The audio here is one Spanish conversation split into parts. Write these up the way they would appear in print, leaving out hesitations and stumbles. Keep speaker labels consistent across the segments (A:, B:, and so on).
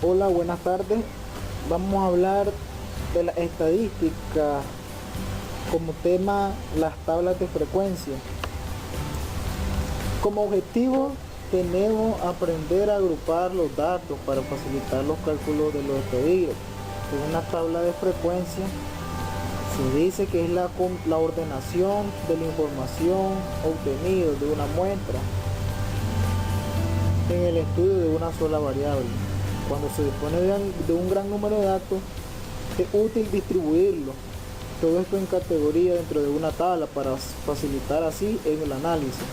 A: Hola, buenas tardes. Vamos a hablar de la estadística como tema las tablas de frecuencia. Como objetivo tenemos aprender a agrupar los datos para facilitar los cálculos de los estadísticos. En una tabla de frecuencia se dice que es la ordenación de la información obtenida de una muestra en el estudio de una sola variable. Cuando se dispone de un gran número de datos, es útil distribuirlo, todo esto en categoría dentro de una tabla para facilitar así el análisis.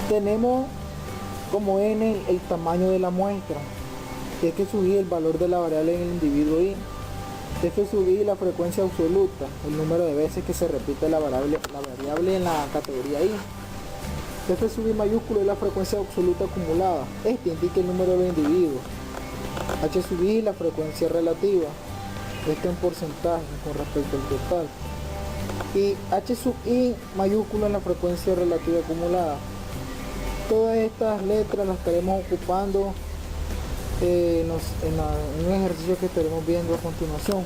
A: Tenemos como n el tamaño de la muestra, que es que subir el valor de la variable en el individuo i. Es que subir la frecuencia absoluta, el número de veces que se repite la variable en la categoría i. F sub i mayúsculo es la frecuencia absoluta acumulada. Este indica el número de individuos. H sub i la frecuencia relativa. Este en porcentaje con respecto al total. Y H sub i mayúsculo es la frecuencia relativa acumulada. Todas estas letras las estaremos ocupando en un ejercicio que estaremos viendo a continuación.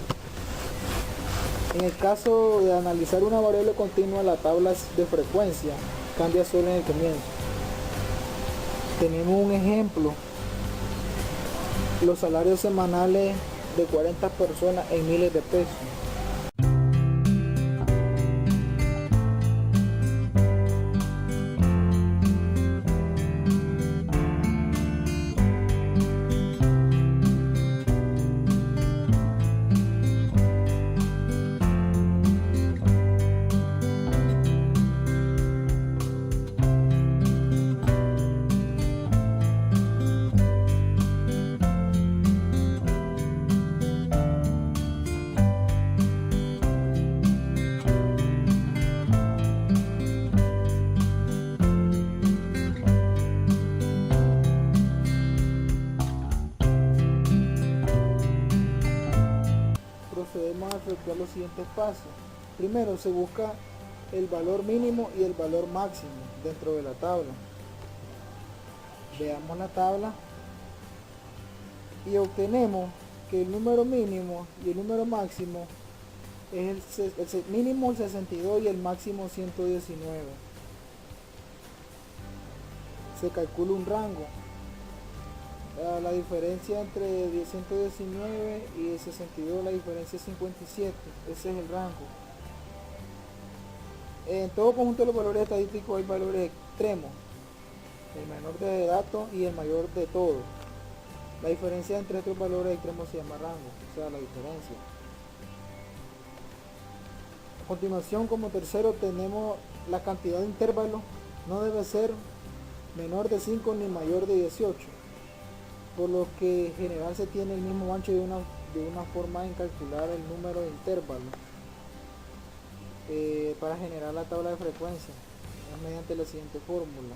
A: En el caso de analizar una variable continua, la tabla de frecuencia cambia solo en el comienzo. Tenemos un ejemplo: los salarios semanales de 40 personas en miles de pesos. Procedemos a efectuar los siguientes pasos. Primero se busca el valor mínimo y el valor máximo dentro de la tabla. Veamos la tabla y obtenemos que el número mínimo y el número máximo es el mínimo el 62 y el máximo 119. Se calcula un rango. La diferencia entre 119 y el 62, la diferencia es 57. Ese es el rango. En todo conjunto de los valores estadísticos hay valores extremos, el menor de datos y el mayor de todos. La diferencia entre estos valores extremos se llama rango, o sea, la diferencia. A continuación, como tercero, tenemos la cantidad de intervalos. No debe ser menor de 5 ni mayor de 18. Por lo que en general se tiene el mismo ancho de una forma en calcular el número de intervalos para generar la tabla de frecuencia. Es mediante la siguiente fórmula.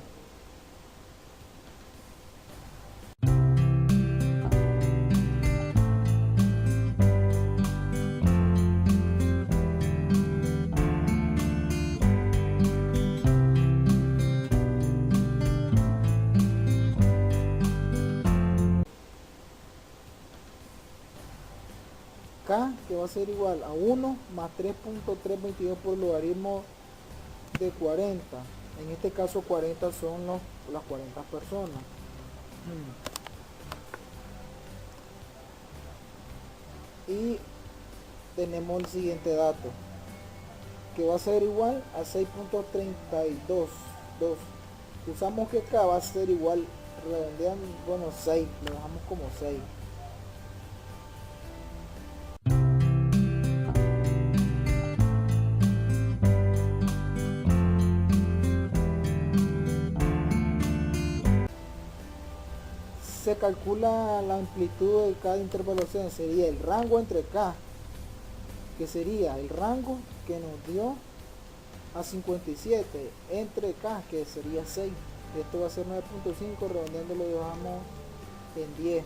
A: K, que va a ser igual a 1 más 3.322 por logaritmo de 40. En este caso 40 son las 40 personas. Y tenemos el siguiente dato, que va a ser igual a 6.32. Usamos que K va a ser igual, redondeando, bueno, 6, lo dejamos como 6. Se calcula la amplitud de cada intervalación. Sería el rango entre K, que sería el rango que nos dio a 57, entre K, que sería 6. Esto va a ser 9.5, redondeando lo dejamos en 10.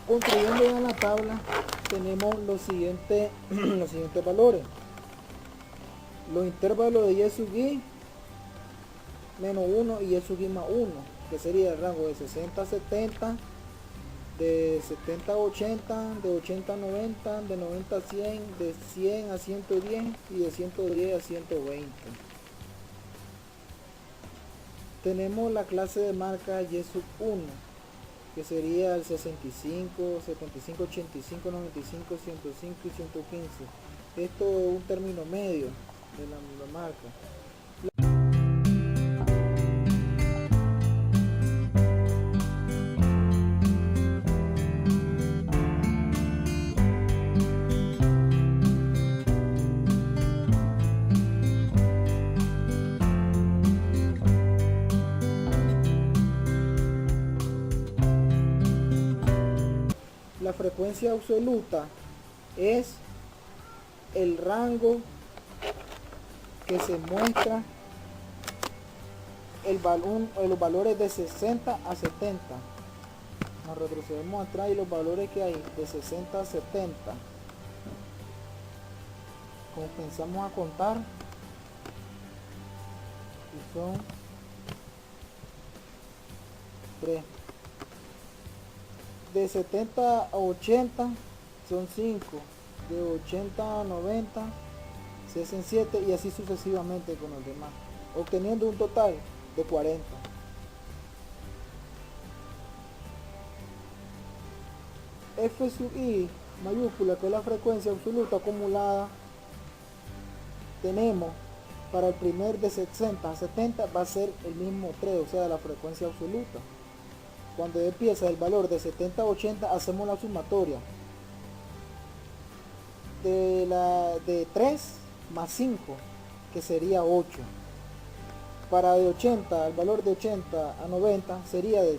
A: Construyendo en la tabla tenemos los siguientes los siguientes valores. Los intervalos de y sub i menos 1 y y sub i más 1, que sería el rango de 60 a 70, de 70 a 80, de 80 a 90, de 90 a 100, de 100 a 110 y de 110 a 120. Tenemos la clase de marca y sub 1, que sería el 65, 75, 85, 95, 105 y 115. Esto es un término medio de la marca. La frecuencia absoluta es el rango que se muestra los valores de 60 a 70. Nos retrocedemos atrás y los valores que hay de 60 a 70. Comenzamos a contar y son 3. De 70 a 80 son 5, de 80 a 90 se hacen 7 y así sucesivamente con los demás, obteniendo un total de 40. F sub i mayúscula, que es la frecuencia absoluta acumulada, tenemos para el primer de 60 a 70 va a ser el mismo 3, o sea la frecuencia absoluta. Cuando empieza el valor de 70 a 80 hacemos la sumatoria de 3 más 5, que sería 8. Para de 80, el valor de 80 a 90 sería de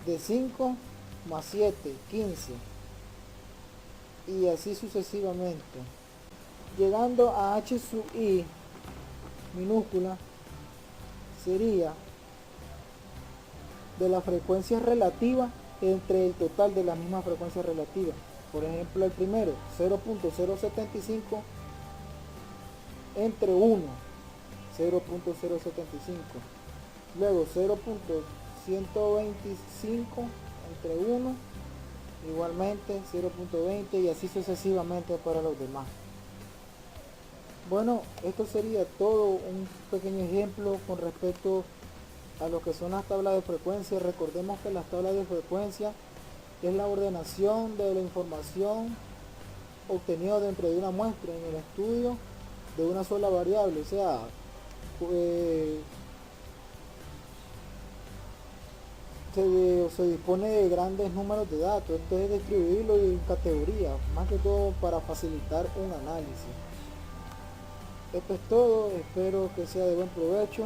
A: 5 más 7, 15. Y así sucesivamente. Llegando a h sub i minúscula sería de la frecuencia relativa entre el total de la misma frecuencia relativa. Por ejemplo, el primero 0.075 entre 1, 0.075, luego 0.125 entre 1, igualmente 0.20 y así sucesivamente para los demás. Bueno, esto sería todo un pequeño ejemplo con respecto a lo que son las tablas de frecuencia. Recordemos que las tablas de frecuencia es la ordenación de la información obtenida dentro de una muestra en el estudio de una sola variable, o sea, se dispone de grandes números de datos, entonces distribuirlo en categorías, más que todo para facilitar un análisis. Esto es todo, espero que sea de buen provecho.